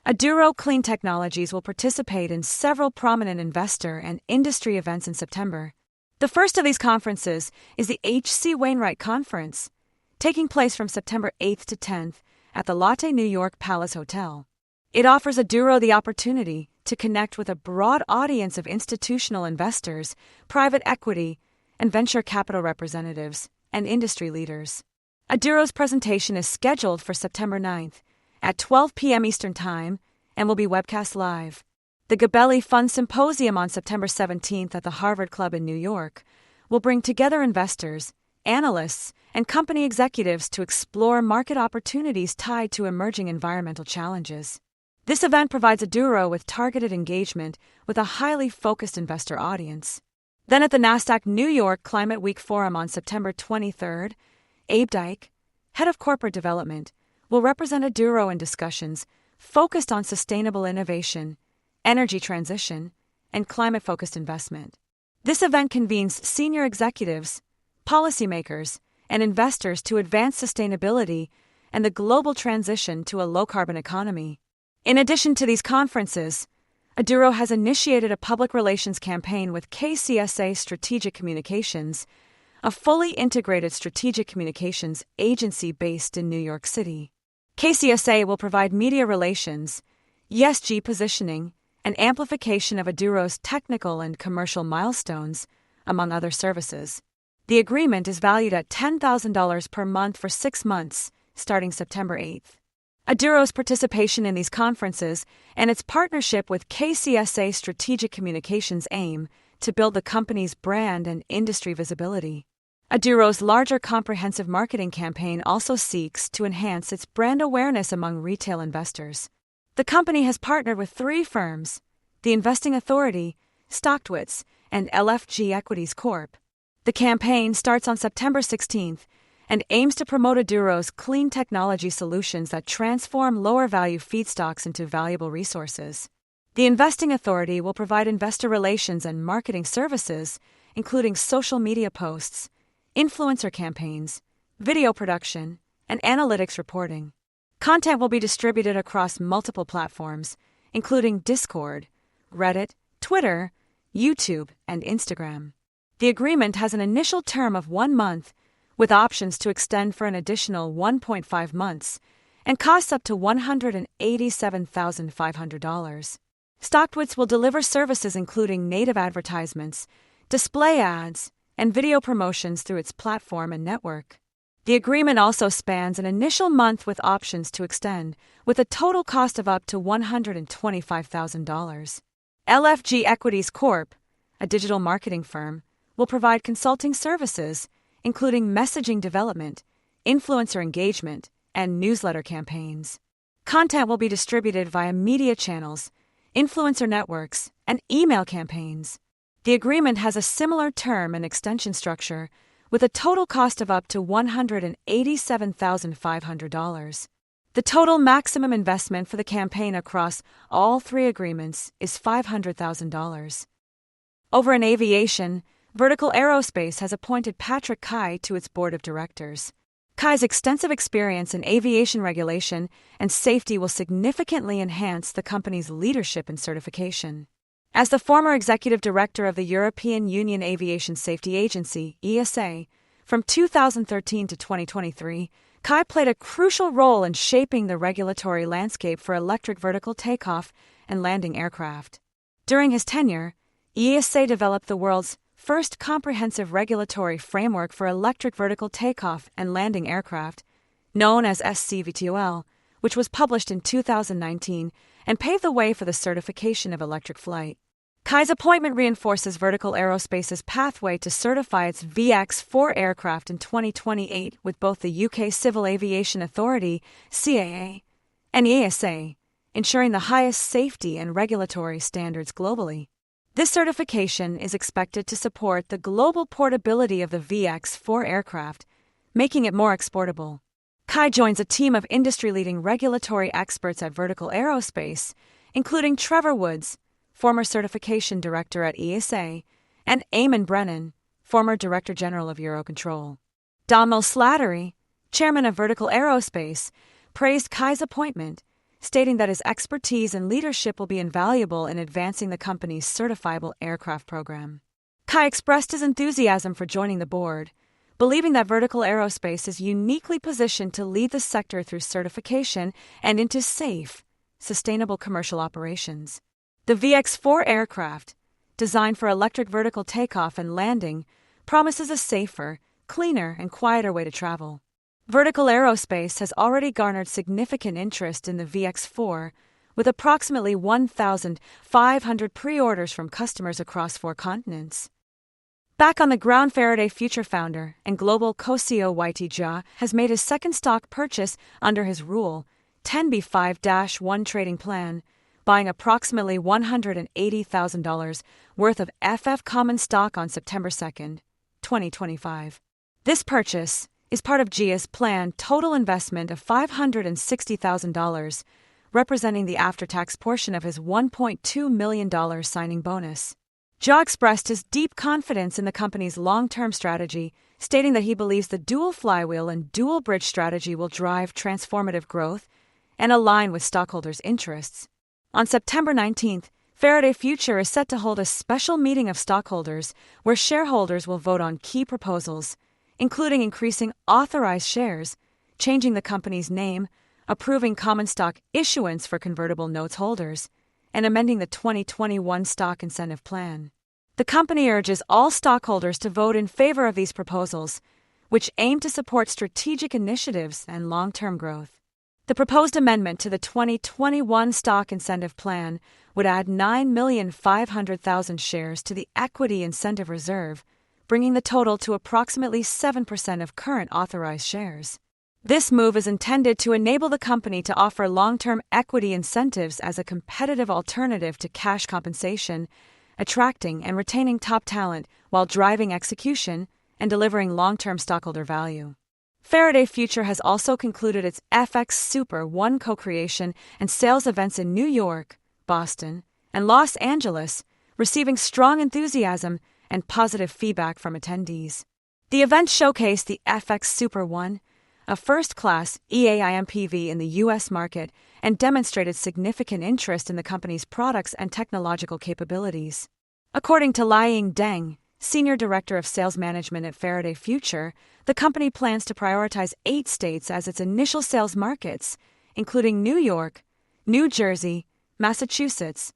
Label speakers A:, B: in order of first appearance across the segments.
A: Aduro Clean Technologies will participate in several prominent investor and industry events in September. The first of these conferences is the H.C. Wainwright Conference, taking place from September 8th to 10th at the Lotte New York Palace Hotel. It offers Aduro the opportunity to connect with a broad audience of institutional investors, private equity, and venture capital representatives, and industry leaders. Aduro's presentation is scheduled for September 9th at 12 p.m. Eastern Time and will be webcast live. The Gabelli Fund Symposium on September 17th at the Harvard Club in New York will bring together investors, analysts, and company executives to explore market opportunities tied to emerging environmental challenges. This event provides Aduro with targeted engagement with a highly focused investor audience. Then at the NASDAQ New York Climate Week Forum on September 23rd, Abe Dyke, head of corporate development, will represent Aduro in discussions focused on sustainable innovation, energy transition, and climate-focused investment. This event convenes senior executives, policymakers, and investors to advance sustainability and the global transition to a low-carbon economy. In addition to these conferences, Aduro has initiated a public relations campaign with KCSA Strategic Communications, a fully integrated strategic communications agency based in New York City. KCSA will provide media relations, ESG positioning, and amplification of Aduro's technical and commercial milestones, among other services. The agreement is valued at $10,000 per month for 6 months, starting September 8th. Aduro's participation in these conferences and its partnership with KCSA Strategic Communications aim to build the company's brand and industry visibility. Aduro's larger comprehensive marketing campaign also seeks to enhance its brand awareness among retail investors. The company has partnered with 3 firms, the Investing Authority, Stocktwits, and LFG Equities Corp. The campaign starts on September 16th and aims to promote Aduro's clean technology solutions that transform lower-value feedstocks into valuable resources. The Investing Authority will provide investor relations and marketing services, including social media posts, influencer campaigns, video production, and analytics reporting. Content will be distributed across multiple platforms, including Discord, Reddit, Twitter, YouTube, and Instagram. The agreement has an initial term of 1 month, with options to extend for an additional 1.5 months, and costs up to $187,500. Stocktwits will deliver services including native advertisements, display ads, and video promotions through its platform and network. The agreement also spans an initial month with options to extend, with a total cost of up to $125,000. LFG Equities Corp., a digital marketing firm, will provide consulting services, including messaging development, influencer engagement, and newsletter campaigns. Content will be distributed via media channels, influencer networks, and email campaigns. The agreement has a similar term and extension structure, with a total cost of up to $187,500. The total maximum investment for the campaign across all 3 agreements is $500,000. Over in aviation, Vertical Aerospace has appointed Patrick Kai to its board of directors. Kai's extensive experience in aviation regulation and safety will significantly enhance the company's leadership and certification. As the former executive director of the European Union Aviation Safety Agency, ESA, from 2013 to 2023, Kai played a crucial role in shaping the regulatory landscape for electric vertical takeoff and landing aircraft. During his tenure, ESA developed the world's first comprehensive regulatory framework for electric vertical takeoff and landing aircraft, known as EVTL, which was published in 2019 and paved the way for the certification of electric flight. Kai's appointment reinforces Vertical Aerospace's pathway to certify its VX4 aircraft in 2028 with both the UK Civil Aviation Authority, CAA, and ESA, ensuring the highest safety and regulatory standards globally. This certification is expected to support the global portability of the VX4 aircraft, making it more exportable. Kai joins a team of industry-leading regulatory experts at Vertical Aerospace, including Trevor Woods, former certification director at ESA, and Eamon Brennan, former Director General of Eurocontrol. Donald Slattery, chairman of Vertical Aerospace, praised Kai's appointment, stating that his expertise and leadership will be invaluable in advancing the company's certifiable aircraft program. Kai expressed his enthusiasm for joining the board, believing that Vertical Aerospace is uniquely positioned to lead the sector through certification and into safe, sustainable commercial operations. The VX-4 aircraft, designed for electric vertical takeoff and landing, promises a safer, cleaner, and quieter way to travel. Vertical Aerospace has already garnered significant interest in the VX-4, with approximately 1,500 pre-orders from customers across 4 continents. Back on the ground, Faraday Future founder and global co-CEO YT Jia has made his second stock purchase under his Rule 10b5-1 trading plan, buying approximately $180,000 worth of FF common stock on September 2, 2025. This purchase is part of Jia's planned total investment of $560,000, representing the after-tax portion of his $1.2 million signing bonus. Jia expressed his deep confidence in the company's long-term strategy, stating that he believes the dual flywheel and dual bridge strategy will drive transformative growth and align with stockholders' interests. On September 19th, Faraday Future is set to hold a special meeting of stockholders where shareholders will vote on key proposals, including increasing authorized shares, changing the company's name, approving common stock issuance for convertible notes holders, and amending the 2021 Stock Incentive Plan. The company urges all stockholders to vote in favor of these proposals, which aim to support strategic initiatives and long-term growth. The proposed amendment to the 2021 Stock Incentive Plan would add 9,500,000 shares to the Equity Incentive Reserve, bringing the total to approximately 7% of current authorized shares. This move is intended to enable the company to offer long-term equity incentives as a competitive alternative to cash compensation, attracting and retaining top talent while driving execution and delivering long-term stockholder value. Faraday Future has also concluded its FX Super One co-creation and sales events in New York, Boston, and Los Angeles, receiving strong enthusiasm and positive feedback from attendees. The events showcased the FX Super One, a first-class EAIMPV in the U.S. market, and demonstrated significant interest in the company's products and technological capabilities. According to Liang Deng, Senior Director of Sales Management at Faraday Future, the company plans to prioritize 8 states as its initial sales markets, including New York, New Jersey, Massachusetts,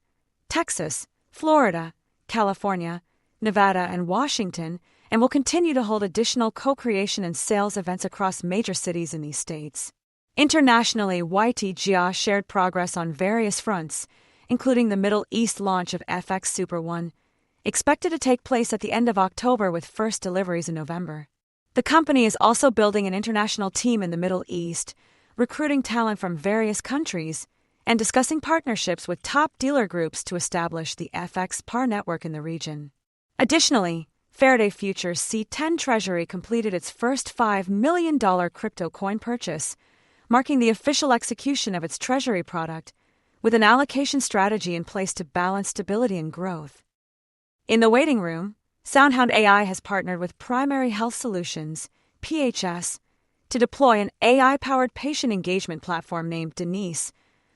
A: Texas, Florida, California, Nevada, and Washington, and will continue to hold additional co-creation and sales events across major cities in these states. Internationally, YT Jia shared progress on various fronts, including the Middle East launch of FX Super One, expected to take place at the end of October with first deliveries in November. The company is also building an international team in the Middle East, recruiting talent from various countries, and discussing partnerships with top dealer groups to establish the FX PAR network in the region. Additionally, Faraday Future's C10 Treasury completed its first $5 million crypto coin purchase, marking the official execution of its treasury product, with an allocation strategy in place to balance stability and growth. In the waiting room, SoundHound AI has partnered with Primary Health Solutions, PHS, to deploy an AI-powered patient engagement platform named Denise,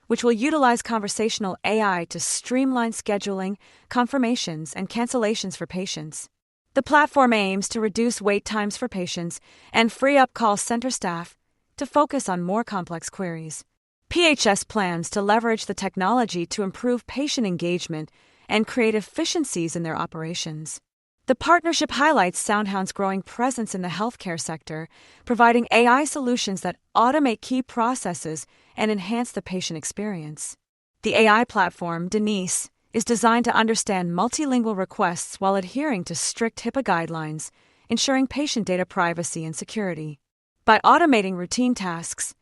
A: which will utilize conversational AI to streamline scheduling, confirmations, and cancellations for patients. The platform aims to reduce wait times for patients and free up call center staff to focus on more complex queries. PHS plans to leverage the technology to improve patient engagement and create efficiencies in their operations. The partnership highlights SoundHound's growing presence in the healthcare sector, providing AI solutions that automate key processes and enhance the patient experience. The AI platform, Denise, is designed to understand multilingual requests while adhering to strict HIPAA guidelines, ensuring patient data privacy and security. By automating routine tasks,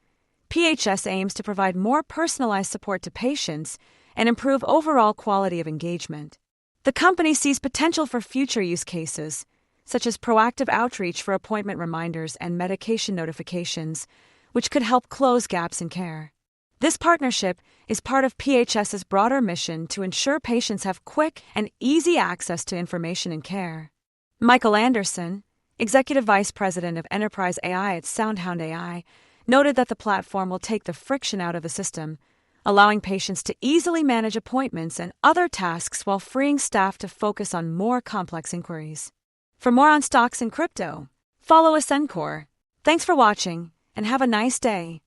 A: PHS aims to provide more personalized support to patients and improve overall quality of engagement. The company sees potential for future use cases, such as proactive outreach for appointment reminders and medication notifications, which could help close gaps in care. This partnership is part of PHS's broader mission to ensure patients have quick and easy access to information and care. Michael Anderson, Executive Vice President of Enterprise AI at SoundHound AI, noted that the platform will take the friction out of the system, allowing patients to easily manage appointments and other tasks while freeing staff to focus on more complex inquiries. For more on stocks and crypto, follow Ascencore. Thanks for watching, and have a nice day.